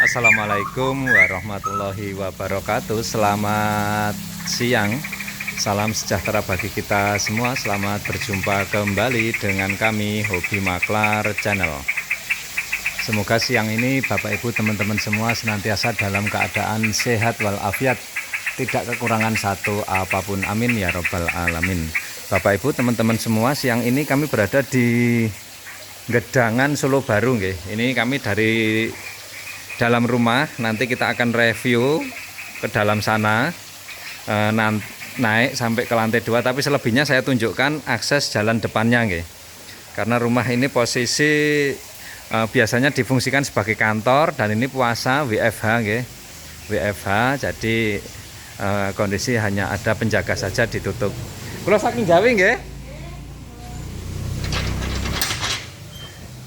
Assalamualaikum warahmatullahi wabarakatuh. Selamat siang, salam sejahtera bagi kita semua. Selamat berjumpa kembali dengan kami Hobi Maklar Channel. Semoga siang ini Bapak Ibu teman-teman semua senantiasa dalam keadaan sehat walafiat, tidak kekurangan satu apapun, amin ya robbal alamin. Bapak Ibu teman-teman semua, siang ini kami berada di Gedangan Solo Baru nggih. Ini kami dari dalam rumah, nanti kita akan review ke dalam sana, naik sampai ke lantai 2, tapi selebihnya saya tunjukkan akses jalan depannya nggih. Karena rumah ini posisi biasanya difungsikan sebagai kantor, dan ini puasa WFH nggih. WFH, jadi kondisi hanya ada penjaga saja ditutup. Kula saking Jawi nggih.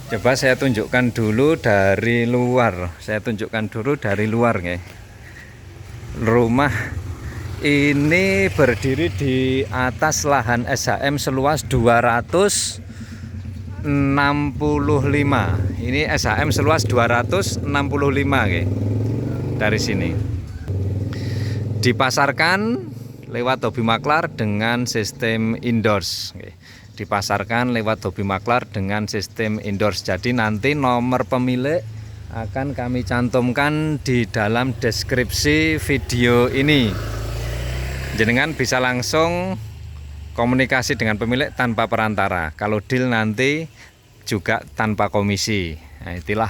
Coba saya tunjukkan dulu dari luar. Nggih. Rumah ini berdiri di atas lahan SHM seluas 265. Ini SHM seluas 265 nggih. Dari sini. Dipasarkan lewat Hobi Maklar dengan sistem indoors nggih. Jadi nanti nomor pemilik akan kami cantumkan di dalam deskripsi video ini. Jenengan bisa langsung komunikasi dengan pemilik tanpa perantara. Kalau deal nanti juga tanpa komisi. Nah, itulah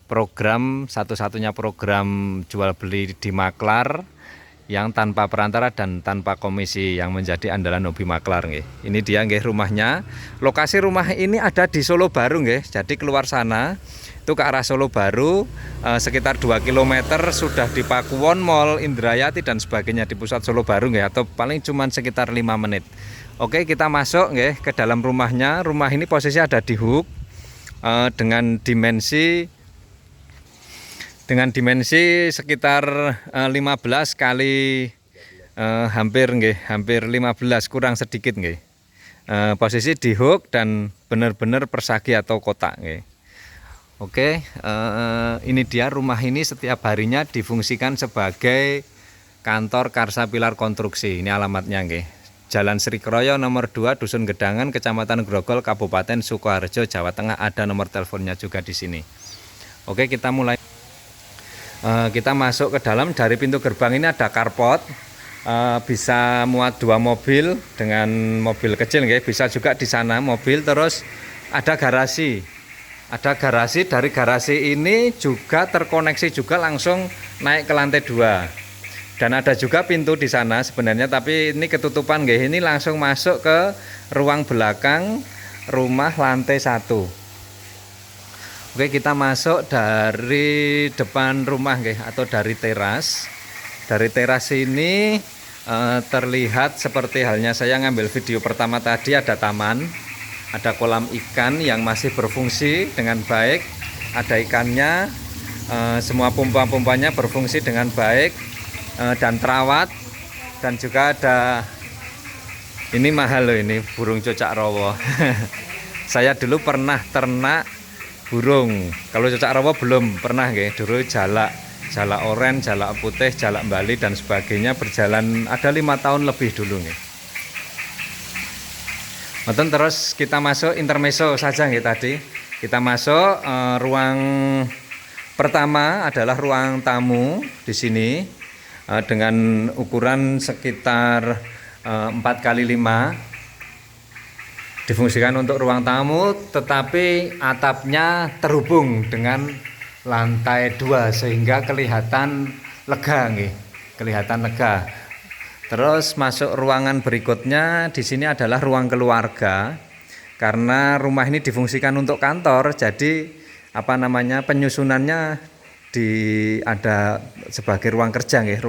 program, satu-satunya program jual beli di maklar yang tanpa perantara dan tanpa komisi, yang menjadi andalan Hobi Maklar nggih. Ini dia nggih rumahnya. Lokasi rumah ini ada di Solo Baru nggih. Jadi keluar sana itu ke arah Solo Baru sekitar 2 km sudah di Pakuwon, Mall Indrayati dan sebagainya di pusat Solo Baru nggih, atau paling cuman sekitar 5 menit. Oke, kita masuk nggih ke dalam rumahnya. Rumah ini posisi ada di hook dengan dimensi sekitar 15 kali hampir 15 kurang sedikit nggih. Posisi di hook dan benar-benar persagi atau kotak nggih. Oke, ini dia rumah ini setiap harinya difungsikan sebagai kantor Karsa Pilar Konstruksi. Ini alamatnya nggih. Jalan Sri Kroyo nomor 2 Dusun Gedangan, Kecamatan Grogol, Kabupaten Sukoharjo, Jawa Tengah. Ada nomor teleponnya juga di sini. Oke, kita mulai. Kita masuk ke dalam. Dari pintu gerbang ini ada carport, bisa muat 2 mobil dengan mobil kecil nggih. Bisa juga di sana mobil. Terus ada garasi. Dari garasi ini juga terkoneksi juga langsung naik ke lantai 2. Dan ada juga pintu di sana sebenarnya, tapi ini ketutupan nggih. Ini langsung masuk ke ruang belakang rumah lantai 1. Oke, kita masuk dari depan rumah nggih, atau dari teras. Dari teras ini terlihat seperti halnya saya ngambil video pertama tadi, ada taman, ada kolam ikan yang masih berfungsi dengan baik, ada ikannya, semua pompa-pompanya berfungsi dengan baik dan terawat, dan juga ada ini mahal loh, ini burung cocak rawa. Saya dulu pernah ternak burung. Kalau cocak rawa belum pernah nggih. Dulu jalak oren, jalak putih, jalak Bali dan sebagainya, berjalan ada 5 tahun lebih dulu nggih. Terus kita masuk intermezzo saja nggih tadi. Kita masuk ruang pertama adalah ruang tamu di sini dengan ukuran sekitar 4x5. Difungsikan untuk ruang tamu, tetapi atapnya terhubung dengan lantai 2 sehingga kelihatan lega nggih. Terus masuk ruangan berikutnya, di sini adalah ruang keluarga. Karena rumah ini difungsikan untuk kantor, jadi penyusunannya ada sebagai ruang kerja nggih,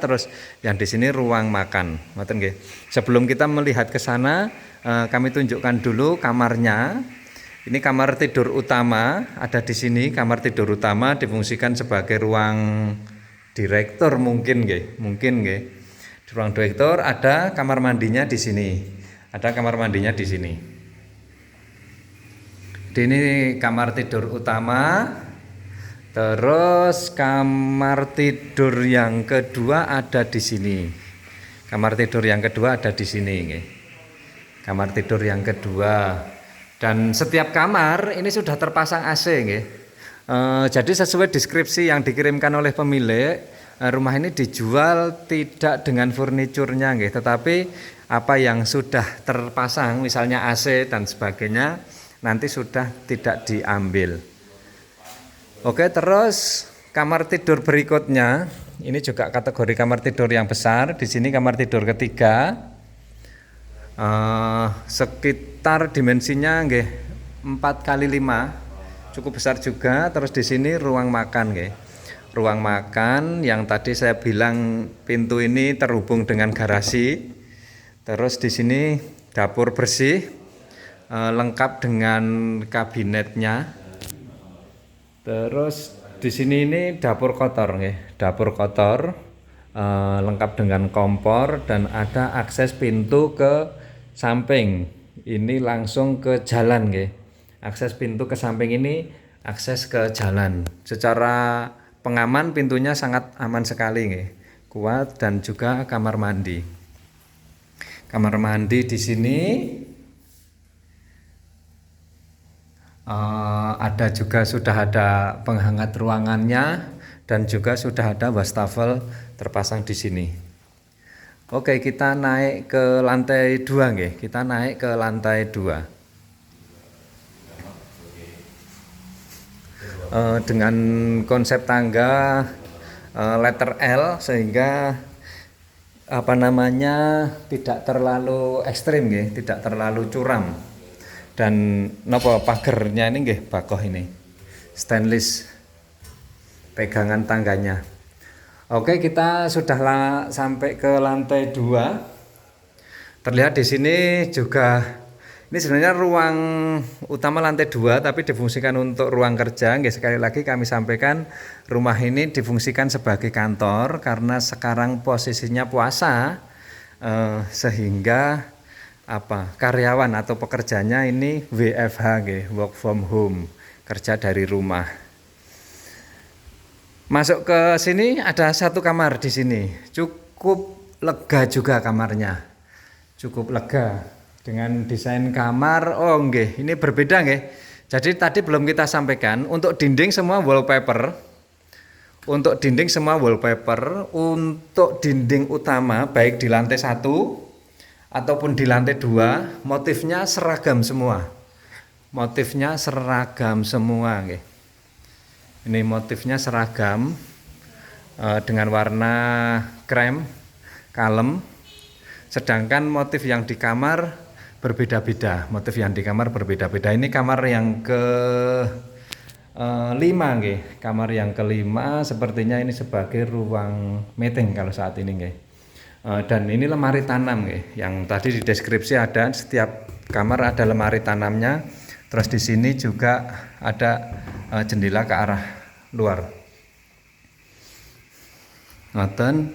terus yang di sini ruang makan. Ngoten nggih. Sebelum kita melihat ke sana, kami tunjukkan dulu kamarnya. Ini kamar tidur utama ada di sini. Kamar tidur utama difungsikan sebagai ruang direktur mungkin nggih. Di ruang direktur ada kamar mandinya di sini. Ini kamar tidur utama. Terus kamar tidur yang kedua ada di sini. Kamar tidur yang kedua ada di sini, nggih. Kamar tidur yang kedua. Dan setiap kamar ini sudah terpasang AC, nggih. Jadi sesuai deskripsi yang dikirimkan oleh pemilik, rumah ini dijual tidak dengan furniturnya, nggih, tetapi apa yang sudah terpasang, misalnya AC dan sebagainya, nanti sudah tidak diambil. Oke, terus kamar tidur berikutnya, ini juga kategori kamar tidur yang besar. Di sini kamar tidur ketiga, sekitar dimensinya nggih 4x5, cukup besar juga. Terus di sini ruang makan, nggih. Ruang makan yang tadi saya bilang pintu ini terhubung dengan garasi. Terus di sini dapur bersih, lengkap dengan kabinetnya. Terus di sini ini dapur kotor, nggih. Dapur kotor, lengkap dengan kompor dan ada akses pintu ke samping. Ini langsung ke jalan, nggih. Akses pintu ke samping ini akses ke jalan. Secara pengaman pintunya sangat aman sekali, nggih. Kuat, dan juga kamar mandi. Kamar mandi di sini ada juga, sudah ada penghangat ruangannya dan juga sudah ada wastafel terpasang di sini. Oke, kita naik ke lantai 2, nggih. Kita naik ke lantai 2. Dengan konsep tangga letter L, sehingga tidak terlalu ekstrim, nggih, tidak terlalu curam. Dan napa pagernya ini nggih bakoh ini stainless pegangan tangganya. Oke, kita sudah sampai ke lantai 2. Terlihat di sini juga, ini sebenarnya ruang utama lantai 2 tapi difungsikan untuk ruang kerja, nggih. Sekali lagi kami sampaikan, rumah ini difungsikan sebagai kantor karena sekarang posisinya puasa, sehingga karyawan atau pekerjanya ini WFH, nggih, work from home, kerja dari rumah. Masuk ke sini ada satu kamar di sini. Cukup lega juga kamarnya. Cukup lega dengan desain kamar. Oh, nggih, ini berbeda, nggih. Jadi tadi belum kita sampaikan, untuk dinding semua wallpaper. Untuk dinding semua wallpaper, untuk dinding utama baik di lantai 1 ataupun di lantai 2, motifnya seragam semua. Motifnya seragam semua, nggih. Ini motifnya seragam dengan warna krem, kalem. Sedangkan motif yang di kamar berbeda-beda. Motif yang di kamar berbeda-beda. Ini kamar yang ke 5, nggih. Kamar yang kelima sepertinya ini sebagai ruang meeting kalau saat ini, nggih. Dan ini lemari tanam, nggih. Yang tadi di deskripsi ada, setiap kamar ada lemari tanamnya. Terus di sini juga ada jendela ke arah luar. Ngoten,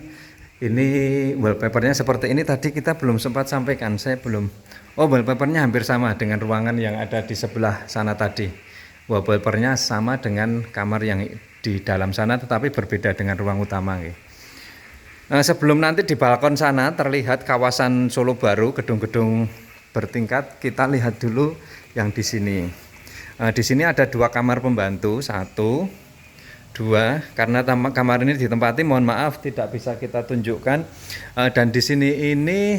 ini wallpapernya seperti ini. Tadi kita belum sempat sampaikan, saya belum. Oh, wallpapernya hampir sama dengan ruangan yang ada di sebelah sana tadi. Wallpapernya sama dengan kamar yang di dalam sana, tetapi berbeda dengan ruang utama, nggih. Sebelum nanti di balkon sana terlihat kawasan Solo Baru, gedung-gedung bertingkat, kita lihat dulu yang di sini. Di sini ada 2 kamar pembantu, 1, 2. Karena kamar ini ditempati, mohon maaf tidak bisa kita tunjukkan. Dan di sini ini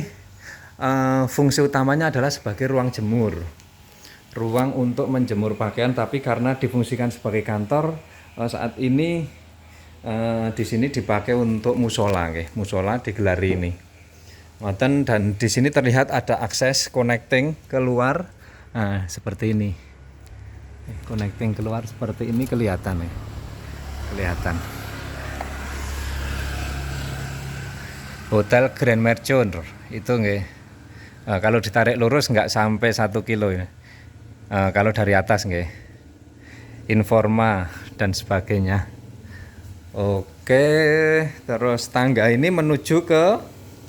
fungsi utamanya adalah sebagai ruang jemur, ruang untuk menjemur pakaian. Tapi karena difungsikan sebagai kantor, saat ini di sini dipakai untuk musola, nggih. Musola digelari ini. Dan di sini terlihat ada akses connecting keluar, seperti ini. Connecting keluar seperti ini kelihatan, nih. Kelihatan. Hotel Grand Mercure itu, nggih. Kalau ditarik lurus nggak sampai 1 kilo ya. Kalau dari atas, nggih. Informa dan sebagainya. Oke, terus tangga ini menuju ke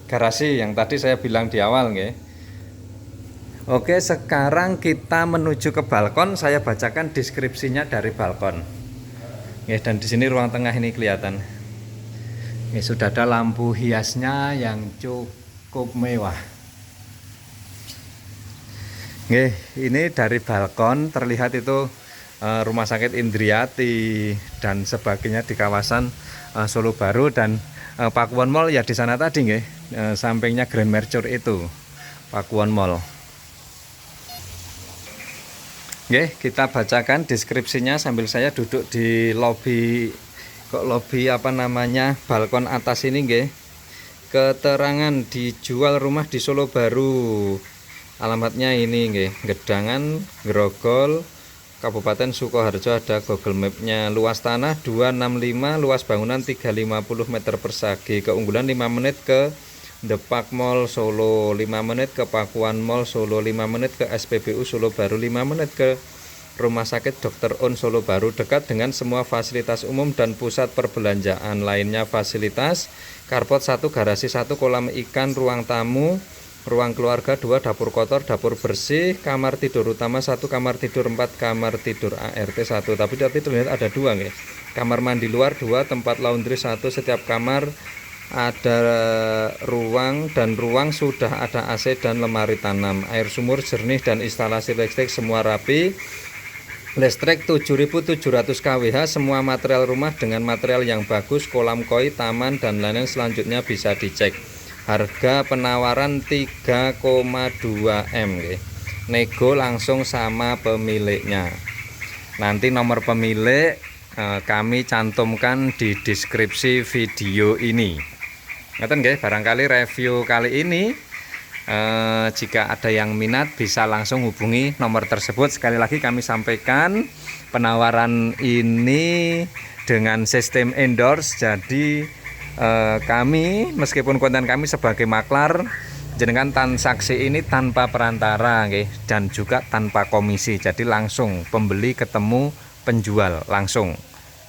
garasi yang tadi saya bilang di awal, nggih. Oke, sekarang kita menuju ke balkon. Saya bacakan deskripsinya dari balkon. Nggih, dan di sini ruang tengah ini kelihatan. Nggih, sudah ada lampu hiasnya yang cukup mewah. Nggih, ini dari balkon terlihat itu Rumah Sakit Indriati dan sebagainya di kawasan Solo Baru, dan Pakuwon Mall ya di sana tadi nggih, sampingnya Grand Mercure itu Pakuwon Mall. Nggih, kita bacakan deskripsinya sambil saya duduk di lobi, apa namanya, balkon atas ini nggih. Keterangan dijual rumah di Solo Baru. Alamatnya ini nggih, Gedangan, Grogol, Kabupaten Sukoharjo, ada Google Map-nya. Luas tanah 265, luas bangunan 350 meter persegi. Keunggulan 5 menit ke The Park Mall Solo, 5 menit ke Pakuan Mall Solo, 5 menit ke SPBU Solo Baru, 5 menit ke Rumah Sakit Dr. Un Solo Baru, dekat dengan semua fasilitas umum dan pusat perbelanjaan lainnya. Fasilitas carport 1, garasi 1, kolam ikan, ruang tamu, ruang keluarga 2, dapur kotor, dapur bersih, kamar tidur utama 1, kamar tidur 4, kamar tidur ART 1. Tapi terlihat ada 2 nih. Kamar mandi luar 2, tempat laundry 1, setiap kamar ada ruang, dan ruang sudah ada AC dan lemari tanam, air sumur jernih dan instalasi listrik semua rapi. Listrik 7.700 kWh, semua material rumah dengan material yang bagus, kolam koi, taman dan lain-lain selanjutnya bisa dicek. Harga penawaran 3,2 M. Nego langsung sama pemiliknya. Nanti nomor pemilik kami cantumkan di deskripsi video ini. Ngeten nggih, barangkali review kali ini jika ada yang minat bisa langsung hubungi nomor tersebut. Sekali lagi kami sampaikan, penawaran ini dengan sistem endorse. Jadi kami, meskipun konten kami sebagai maklar, jenengan transaksi ini tanpa perantara nggih, dan juga tanpa komisi. Jadi langsung pembeli ketemu penjual langsung,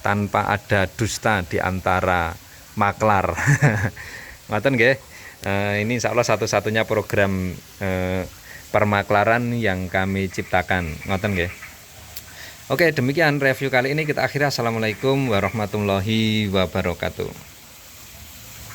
tanpa ada dusta di antara maklar. Ngoten nggih. Ini insya Allah satu-satunya program permaklaran yang kami ciptakan. Ngoten nggih. Oke, demikian review kali ini kita akhiri. Assalamualaikum warahmatullahi wabarakatuh.